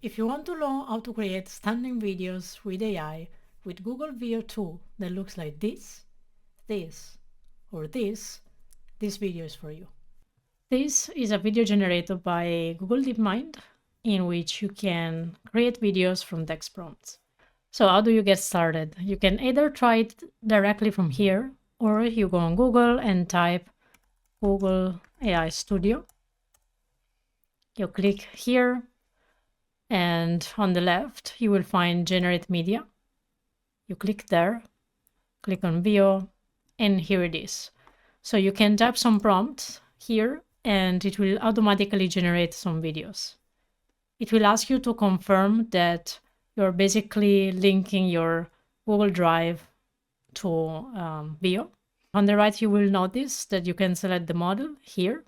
If you want to learn how to create stunning videos with AI with Google Veo tool that looks like this, or this video is for you. This is a video generated by Google DeepMind in which you can create videos from text prompts. So how do you get started? You can either try it directly from here, or you go on Google and type Google AI Studio. You click here, and on the left, you will find Generate Media. You click there, click on Veo, and here it is. So you can type some prompts here, and it will automatically generate some videos. It will ask you to confirm that you're basically linking your Google Drive to Veo. On the right, you will notice that you can select the model here.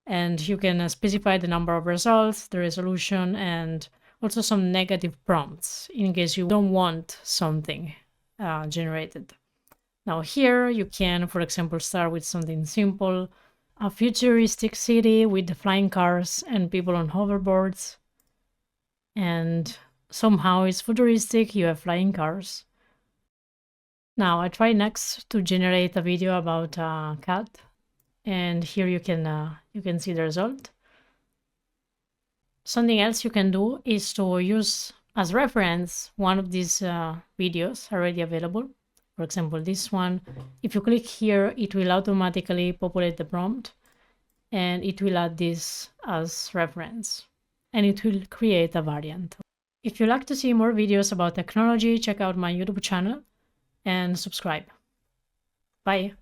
And you can specify the number of results, the resolution, and also some negative prompts in case you don't want something generated. Now here you can, for example, start with something simple, a futuristic city with flying cars and people on hoverboards. And somehow it's futuristic, you have flying cars. Now I try next to generate a video about a cat. And here you can see the result. Something else you can do is to use as reference one of these videos already available. For example, this one. If you click here, it will automatically populate the prompt and it will add this as reference and it will create a variant. If you like to see more videos about technology, check out my YouTube channel and subscribe. Bye.